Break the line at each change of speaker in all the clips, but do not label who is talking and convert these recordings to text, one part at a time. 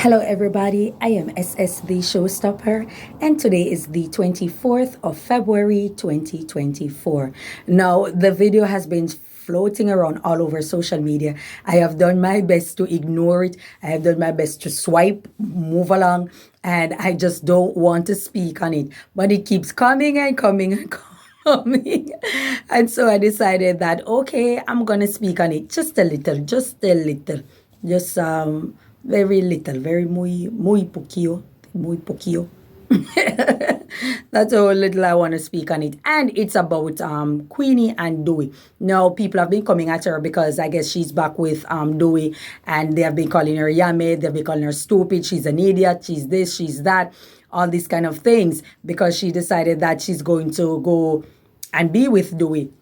Hello, everybody. I am SS the Showstopper, and today is the 24th of February 2024. Now, the video has been floating around all over social media. I have done my best to ignore it, I have done my best to swipe, move along, and I just don't want to speak on it. But it keeps coming and coming and coming. And so I decided that, okay, I'm going to speak on it just a little, just very little, very muy poquillo, muy poquillo. That's how little I want to speak on it. And it's about Queenie and Dowey. Now, people have been coming at her because I guess she's back with Dowey, and they have been calling her yamhead, they've been calling her stupid, she's an idiot, she's this, she's that, all these kind of things, because she decided that she's going to go and be with Dowey.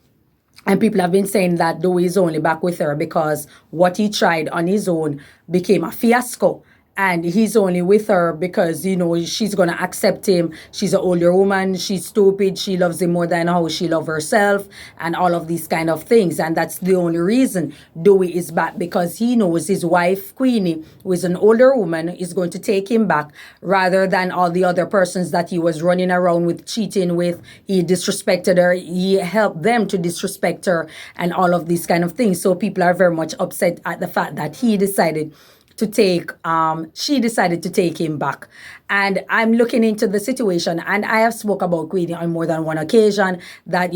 And people have been saying that Dowey is only back with her because what he tried on his own became a fiasco. And he's only with her because, she's going to accept him. She's an older woman. She's stupid. She loves him more than how she loves herself and all of these kind of things. And that's the only reason Dowey is back, because he knows his wife, Queenie, who is an older woman, is going to take him back rather than all the other persons that he was running around with, cheating with. He disrespected her. He helped them to disrespect her and all of these kind of things. So people are very much upset at the fact that she decided to take him back. And I'm looking into the situation, and I have spoke about Queenie on more than one occasion that,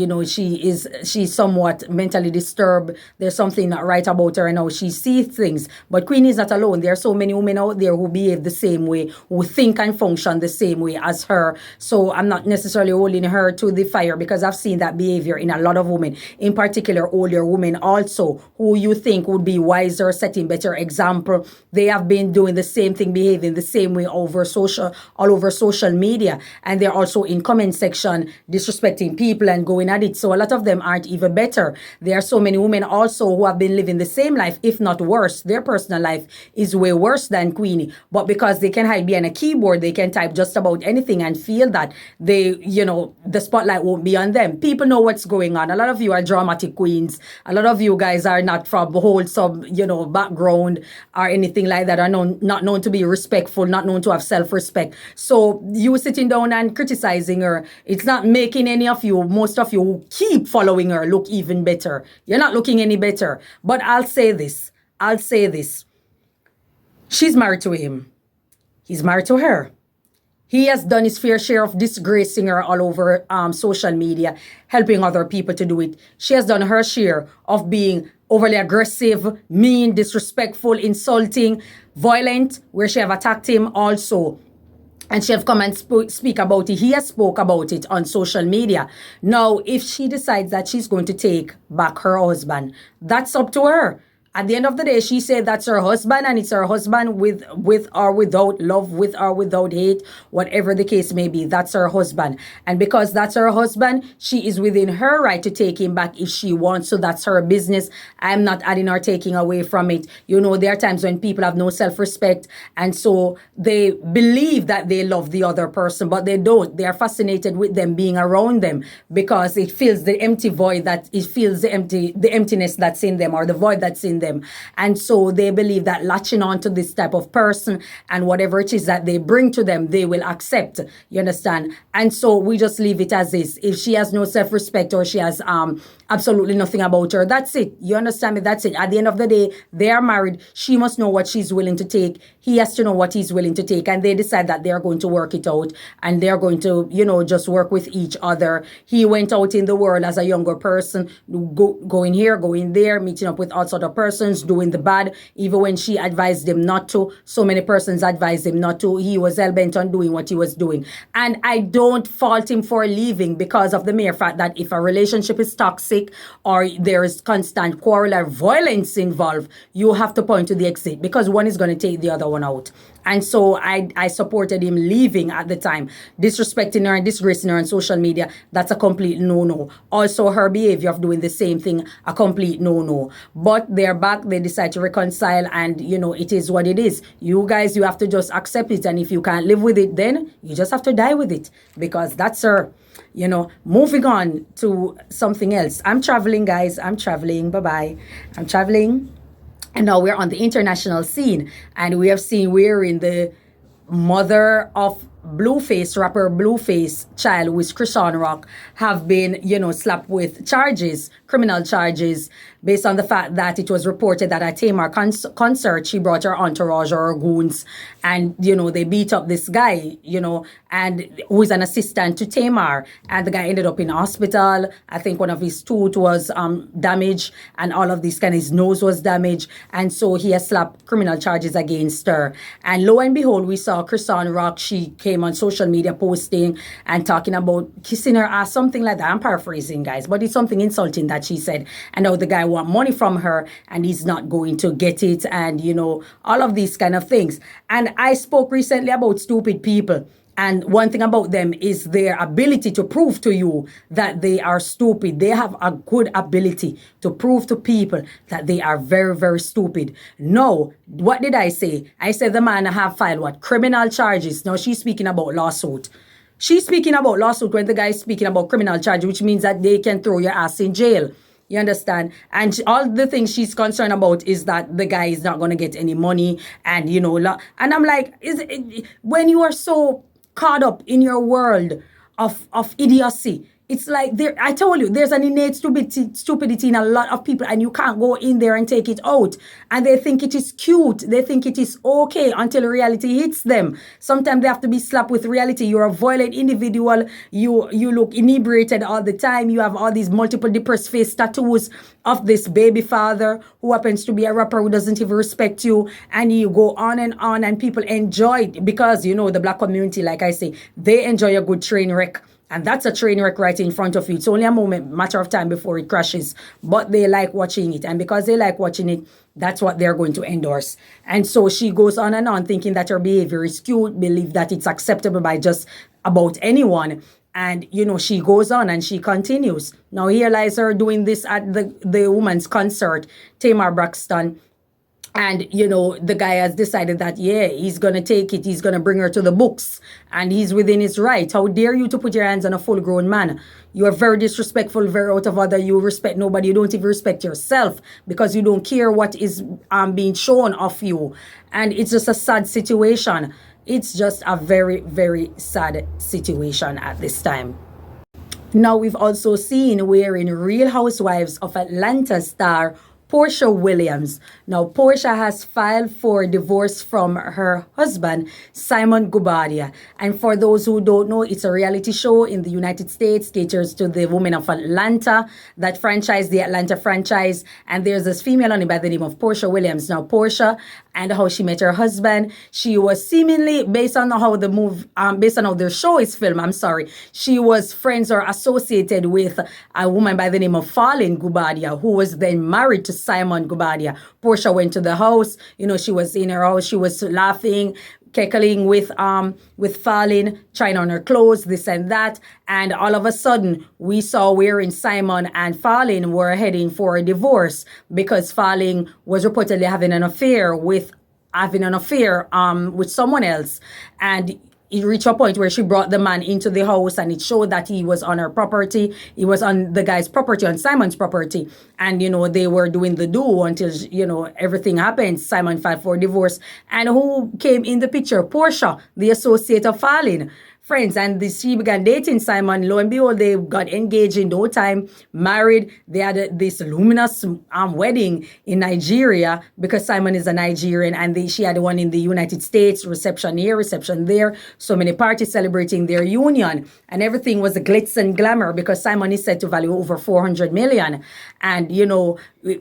she's somewhat mentally disturbed. There's something not right about her and how she sees things. But Queenie is not alone. There are so many women out there who behave the same way, who think and function the same way as her. So I'm not necessarily holding her to the fire, because I've seen that behavior in a lot of women, in particular older women also, who you think would be wiser, setting better example. They have been doing the same thing, behaving the same way all over social media, and they're also in comment section disrespecting people and going at it. So a lot of them aren't even better. There are so many women also who have been living the same life, if not worse. Their personal life is way worse than Queenie, but because they can hide behind a keyboard, they can type just about anything and feel that the spotlight won't be on them. People know what's going on. A lot of you are dramatic queens. A lot of you guys are not from wholesome, background or anything like that, are not known to be respectful, not known to have self-respect. So you sitting down and criticizing her, it's not making most of you who keep following her, look even better. You're not looking any better. But I'll say this. She's married to him. He's married to her. He has done his fair share of disgracing her all over social media, helping other people to do it. She has done her share of being overly aggressive, mean, disrespectful, insulting, violent, where she have attacked him also. And she have come and speak about it. He has spoke about it on social media. Now, if she decides that she's going to take back her husband, that's up to her. At the end of the day, she said that's her husband, and it's her husband with or without love, with or without hate, whatever the case may be. That's her husband. And because that's her husband, she is within her right to take him back if she wants. So that's her business. I'm not adding or taking away from it. There are times when people have no self-respect, and so they believe that they love the other person, but they don't. They are fascinated with them being around them because it fills the empty void, the emptiness that's in them, or the void that's in them. And so they believe that latching on to this type of person and whatever it is that they bring to them, they will accept. You understand? And so we just leave it as is. If she has no self-respect, or she has absolutely nothing about her, that's it. You understand me? That's it. At the end of the day, they are married. She must know what she's willing to take. He has to know what he's willing to take. And they decide that they're going to work it out, and they're going to, just work with each other. He went out in the world as a younger person, going here, going there, meeting up with all sorts of persons, doing the bad. Even when she advised him not to, so many persons advised him not to, he was hell-bent on doing what he was doing. And I don't fault him for leaving, because of the mere fact that if a relationship is toxic, or there is constant quarrel or violence involved, you have to point to the exit, because one is going to take the other one out. And so I supported him leaving at the time. Disrespecting her and disgracing her on social media, that's a complete no-no. Also, her behavior of doing the same thing, a complete no-no. But they're back, they decide to reconcile, and it is what it is. You guys, you have to just accept it, and if you can't live with it, then you just have to die with it, because that's her. Moving on to something else. I'm traveling, guys. I'm traveling. Bye-bye. I'm traveling. And now we're on the international scene, and we have seen we're in the mother of Blueface, rapper Blueface child, who is Chrisean Rock, have been, slapped with charges, criminal charges, based on the fact that it was reported that at Tamar concert, she brought her entourage or her goons, and, they beat up this guy, and who is an assistant to Tamar. And the guy ended up in hospital. I think one of his tooth was damaged, and all of this his nose was damaged. And so he has slapped criminal charges against her. And lo and behold, we saw Chrisean Rock. She came on social media posting and talking about kissing her ass, something like that. I'm paraphrasing, guys, but it's something insulting that she said. And now the guy want money from her, and he's not going to get it, and all of these kind of things. And I spoke recently about stupid people. And one thing about them is their ability to prove to you that they are stupid. They have a good ability to prove to people that they are very, very stupid. No, what did I say? I said the man have filed what? Criminal charges. Now she's speaking about lawsuit. She's speaking about lawsuit when the guy is speaking about criminal charge, which means that they can throw your ass in jail. You understand? And all the things she's concerned about is that the guy is not going to get any money. And, and I'm like, when you are so caught up in your world of idiocy, it's like I told you, there's an innate stupidity in a lot of people, and you can't go in there and take it out. And they think it is cute. They think it is okay until reality hits them. Sometimes they have to be slapped with reality. You're a violent individual. You look inebriated all the time. You have all these multiple depressed face tattoos of this baby father who happens to be a rapper who doesn't even respect you. And you go on, and people enjoy it because, the black community, like I say, they enjoy a good train wreck. And that's a train wreck right in front of you. It's only a matter of time before it crashes. But they like watching it. And because they like watching it, that's what they're going to endorse. And so she goes on and on thinking that her behavior is cute, believe that it's acceptable by just about anyone. And, she goes on and she continues. Now here lies her doing this at the woman's concert, Tamar Braxton. And, the guy has decided that, he's going to take it. He's going to bring her to the books. And he's within his right. How dare you to put your hands on a full-grown man? You are very disrespectful, very out of order. You respect nobody. You don't even respect yourself because you don't care what is being shown of you. And it's just a sad situation. It's just a very, very sad situation at this time. Now, we've also seen where in Real Housewives of Atlanta star Porsha Williams. Now, Porsha has filed for divorce from her husband, Simon Guobadia. And for those who don't know, it's a reality show in the United States, caters to the women of Atlanta, that franchise, the Atlanta franchise. And there's this female on it by the name of Porsha Williams. Now, Porsha and how she met her husband, she was seemingly, based on how the show is filmed, she was friends or associated with a woman by the name of Fallen Guobadia, who was then married to Simon Guobadia. Porsha went to the house. She was in her house. She was laughing, cackling with Fallen, trying on her clothes, this and that. And all of a sudden, we saw wherein Simon and Fallen were heading for a divorce because Fallen was reportedly having an affair with someone else. And it reached a point where she brought the man into the house, and it showed that he was on her property. He was on the guy's property, on Simon's property. And, they were doing the do until, everything happened. Simon filed for divorce. And who came in the picture? Porsha, the associate of Fallen. Friends, and she began dating Simon. Lo and behold, they got engaged in no time, married. They had this luminous wedding in Nigeria because Simon is a Nigerian, and she had one in the United States, reception here, reception there. So many parties celebrating their union, and everything was glitz and glamour because Simon is said to value over 400 million. And,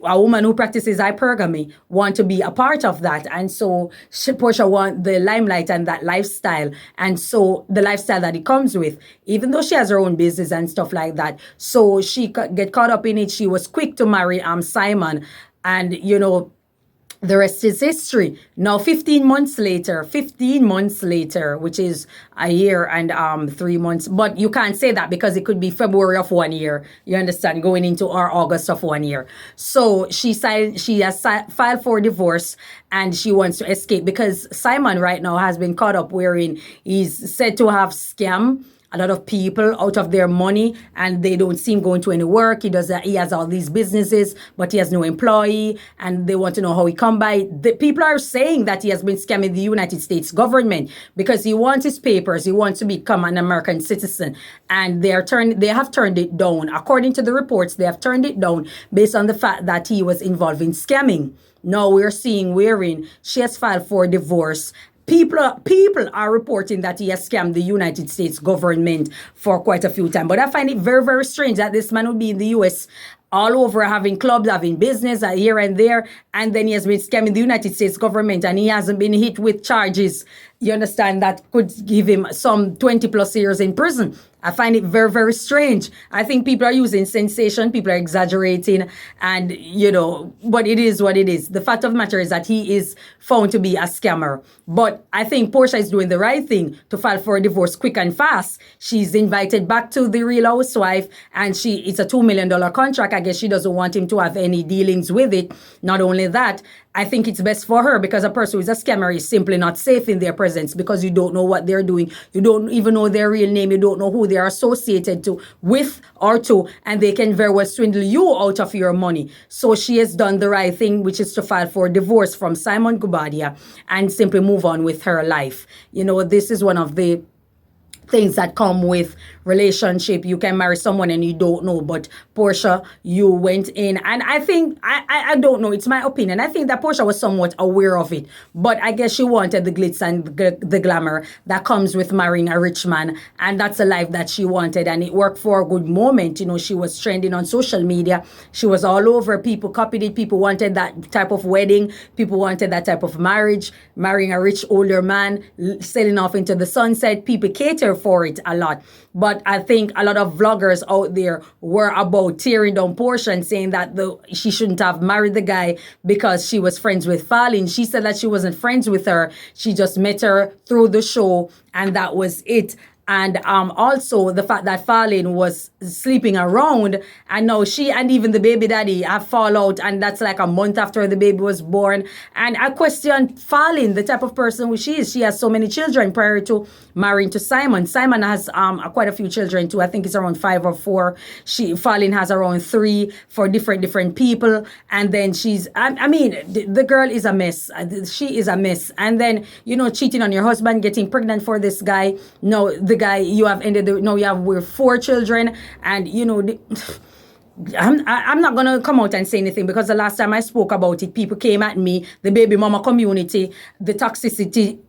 a woman who practices hypergamy want to be a part of that. And so Porsha want the limelight and that lifestyle. And so the lifestyle that it comes with, even though she has her own business and stuff like that. So she get caught up in it. She was quick to marry Simon. And, the rest is history. Now, 15 months later, which is a year and 3 months. But you can't say that because it could be February of 1 year. You understand? Going into our August of 1 year. So she has filed for divorce, and she wants to escape because Simon right now has been caught up wherein he's said to have scammed a lot of people out of their money, and they don't see him going to any work. He has all these businesses, but he has no employee, and they want to know how he come by. The people are saying that he has been scamming the United States government because he wants his papers. He wants to become an American citizen, and they have turned it down. According to the reports, they have turned it down based on the fact that he was involved in scamming. Now we're seeing wherein she has filed for divorce. People are reporting that he has scammed the United States government for quite a few times. But I find it very, very strange that this man would be in the U.S. all over, having clubs, having business here and there, and then he has been scamming the United States government, and he hasn't been hit with charges, you understand, that could give him some 20 plus years in prison. I find it very, very strange. I think people are using sensation, people are exaggerating, and, but it is what it is. The fact of the matter is that he is found to be a scammer. But I think Porsha is doing the right thing to file for a divorce quick and fast. She's invited back to the Real Housewife, and it's a $2 million contract. I guess she doesn't want him to have any dealings with it. Not only that, I think it's best for her, because a person who is a scammer is simply not safe in their presence, because you don't know what they're doing. You don't even know their real name. You don't know who they are associated with or to, and they can very well swindle you out of your money. So she has done the right thing, which is to file for divorce from Simon Guobadia and simply move on with her life. This is one of the things that come with relationship. You can marry someone and you don't know, but Porsha, you went in, and I think I don't know, it's my opinion, I think that Porsha was somewhat aware of it, but I guess she wanted the glitz and the glamour that comes with marrying a rich man, and that's a life that she wanted, and it worked for a good moment. She was trending on social media, she was all over, people copied it, people wanted that type of wedding, people wanted that type of marriage, marrying a rich older man, sailing off into the sunset. People cater for it a lot. But I think a lot of vloggers out there were about tearing down Porsha and saying that she shouldn't have married the guy because she was friends with Fallon. She said that she wasn't friends with her. She just met her through the show, and that was it. And also the fact that Fallon was sleeping around, and now she and even the baby daddy have fall out, and that's like a month after the baby was born. And I question Fallon, the type of person who she is. She has so many children prior to marrying to Simon. Simon has quite a few children too. I think it's around 5 or 4. Fallon has around 3 for different people. And then the girl is a mess. She is a mess. And then, cheating on your husband, getting pregnant for this guy. No, the guy you have now you have with 4 children, and I'm not gonna come out and say anything, because the last time I spoke about it, people came at me, the baby mama community, the toxicity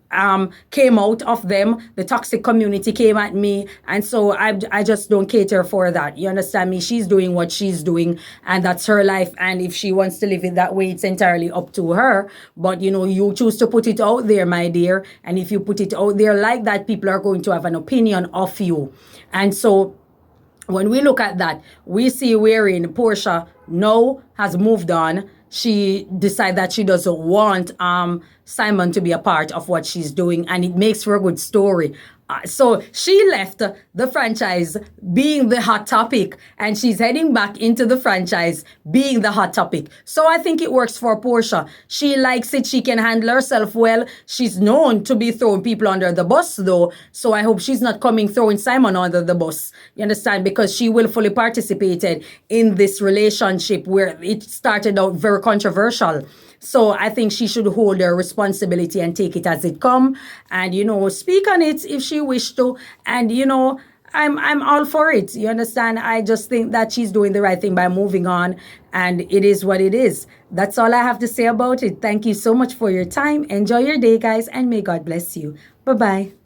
came out of them, the toxic community came at me, and so I just don't cater for that. You understand me? She's doing what she's doing, and that's her life, and if she wants to live it that way, it's entirely up to her. But you choose to put it out there, my dear, and if you put it out there like that, people are going to have an opinion of you. And so when we look at that, we see wherein Porsha now has moved on. She decided that she doesn't want Simon to be a part of what she's doing, and it makes for a good story. So she left the franchise being the hot topic, and she's heading back into the franchise being the hot topic. So I think it works for Porsha. She likes it. She can handle herself well. She's known to be throwing people under the bus, though. So I hope she's not throwing Simon under the bus. You understand? Because she willfully participated in this relationship where it started out very controversial. So I think she should hold her responsibility and take it as it come, and speak on it if she wished to. And I'm all for it. You understand? I just think that she's doing the right thing by moving on, and it is what it is. That's all I have to say about it. Thank you so much for your time. Enjoy your day, guys, and may God bless you. Bye-bye.